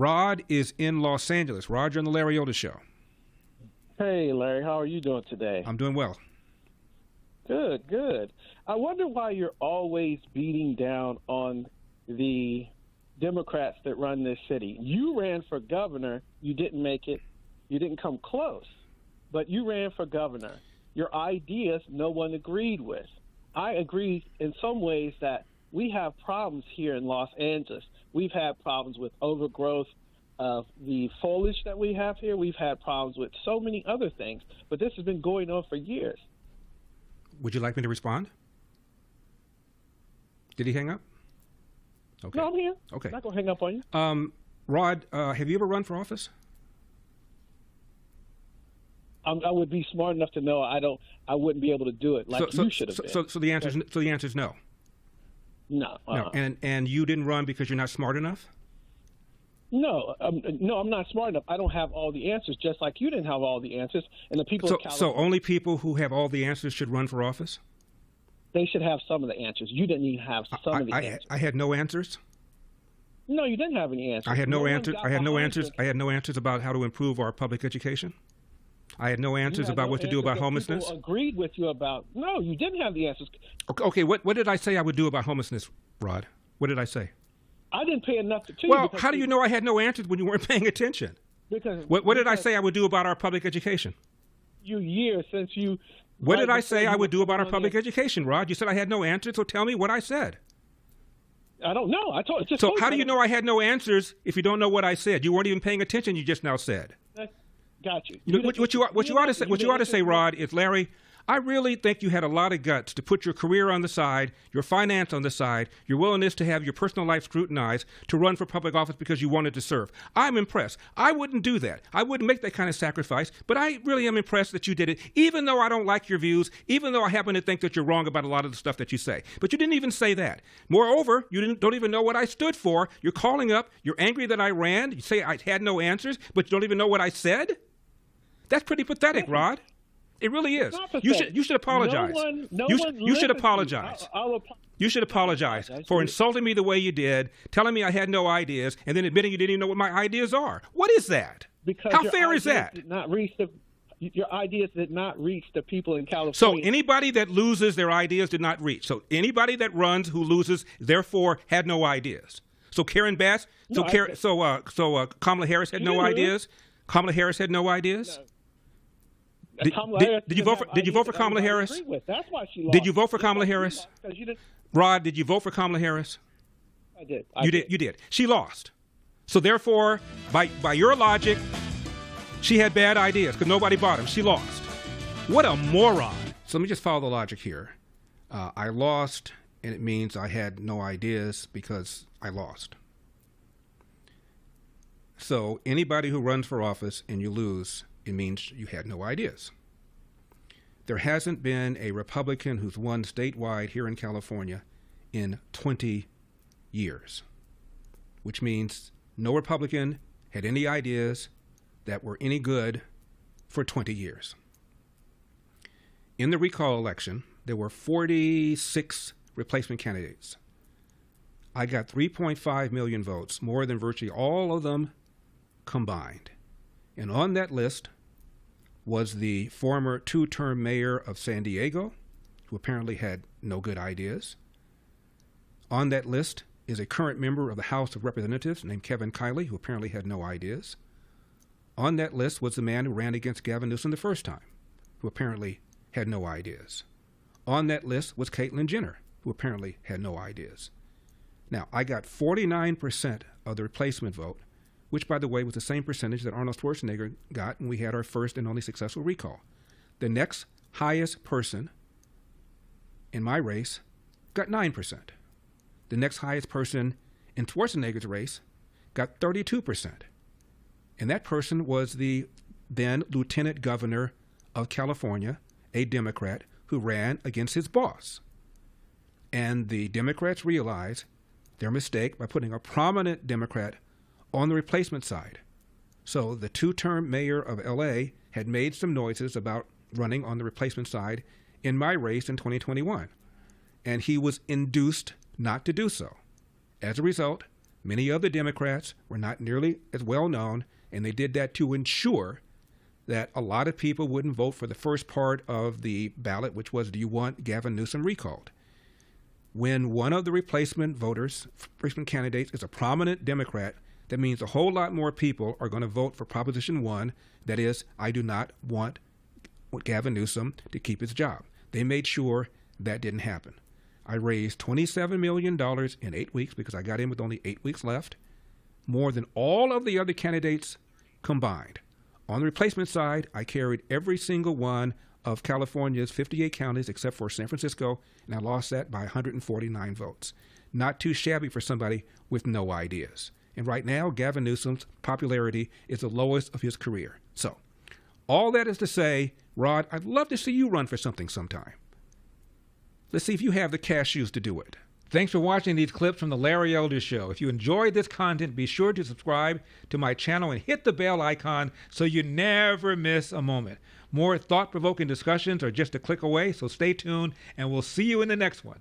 Rod is in Los Angeles. Roger on the Larry Otis Show. Hey, Larry, how are you doing today? I'm doing well. Good, good. I wonder why you're always beating down on the Democrats that run this city. You ran for governor. You didn't make it. You didn't come close, but you ran for governor. Your ideas no one agreed with. I agree in some ways that we have problems here in Los Angeles. We've had problems with overgrowth of the foliage that we have here. We've had problems with so many other things, but this has been going on for years. Would you like me to respond? Did he hang up? Okay. No, I'm here. Okay. I'm not going to hang up on you. Rod, have you ever run for office? I would be smart enough to know I wouldn't be able to do it like you should have been. So the answer is no. No. No. And you didn't run because you're not smart enough? No, I'm not smart enough. I don't have all the answers, just like you didn't have all the answers. And the people in California, so only people who have all the answers should run for office? They should have some of the answers. You didn't even have some of the answers. I had no answers? No, you didn't have any answers. I had no answers. I had no answers about how to improve our public education. I had no answers about what to do about homelessness. People agreed with you about. No, you didn't have the answers. Okay, what did I say I would do about homelessness, Rod? What did I say? I didn't pay enough to you. Well, how do you know I had no answers when you weren't paying attention? Because what did I say I would do about our public education? Years since you. What did I say I would do about our public education, Rod? You said I had no answers, so tell me what I said. I don't know. So how do you know I had no answers if you don't know what I said? You weren't even paying attention. You just now said. Got you. What you ought to say, Rod, is, Larry, I really think you had a lot of guts to put your career on the side, your finance on the side, your willingness to have your personal life scrutinized to run for public office because you wanted to serve. I'm impressed. I wouldn't do that. I wouldn't make that kind of sacrifice, but I really am impressed that you did it, even though I don't like your views, even though I happen to think that you're wrong about a lot of the stuff that you say. But you didn't even say that. Moreover, you don't even know what I stood for. You're calling up. You're angry that I ran. You say I had no answers, but you don't even know what I said? That's pretty pathetic, Rod. It really is. You should apologize. You should apologize. You should apologize for insulting me the way you did, telling me I had no ideas, and then admitting you didn't even know what my ideas are. What is that? Because how fair is that? Your ideas did not reach the people in California. So anybody that loses, their ideas did not reach. So anybody that runs who loses, therefore, had no ideas. So Karen Bass, Kamala Harris had no ideas. Kamala Harris had no ideas. Did you vote for Kamala Harris? That's why she lost. Did you vote for Kamala Harris? Rod, did you vote for Kamala Harris? I did. You did. She lost. So therefore, by your logic, she had bad ideas because nobody bought them. She lost. What a moron. So let me just follow the logic here. I lost, and it means I had no ideas because I lost. So anybody who runs for office and you lose, it means you had no ideas. There hasn't been a Republican who's won statewide here in California in 20 years, which means no Republican had any ideas that were any good for 20 years. In the recall election, there were 46 replacement candidates. I got 3.5 million votes, more than virtually all of them combined. And on that list was the former two-term mayor of San Diego, who apparently had no good ideas. On that list is a current member of the House of Representatives named Kevin Kiley, who apparently had no ideas. On that list was the man who ran against Gavin Newsom the first time, who apparently had no ideas. On that list was Caitlyn Jenner, who apparently had no ideas. Now, I got 49% of the replacement vote, which, by the way, was the same percentage that Arnold Schwarzenegger got when we had our first and only successful recall. The next highest person in my race got 9%. The next highest person in Schwarzenegger's race got 32%. And that person was the then Lieutenant Governor of California, a Democrat, who ran against his boss. And the Democrats realized their mistake by putting a prominent Democrat on the replacement side. So the two-term mayor of L.A. had made some noises about running on the replacement side in my race in 2021. And he was induced not to do so. As a result, Many other Democrats were not nearly as well known, and they did that to ensure that a lot of people wouldn't vote for the first part of the ballot, which was, do you want Gavin Newsom recalled? When one of the replacement candidates is a prominent Democrat, that means a whole lot more people are going to vote for Proposition 1, that is, I do not want Gavin Newsom to keep his job. They made sure that didn't happen. I raised $27 million in 8 weeks because I got in with only 8 weeks left, more than all of the other candidates combined. On the replacement side, I carried every single one of California's 58 counties except for San Francisco, and I lost that by 149 votes. Not too shabby for somebody with no ideas. And right now, Gavin Newsom's popularity is the lowest of his career. So, all that is to say, Rod, I'd love to see you run for something sometime. Let's see if you have the cashews to do it. Thanks for watching these clips from The Larry Elder Show. If you enjoyed this content, be sure to subscribe to my channel and hit the bell icon so you never miss a moment. More thought-provoking discussions are just a click away, so stay tuned, and we'll see you in the next one.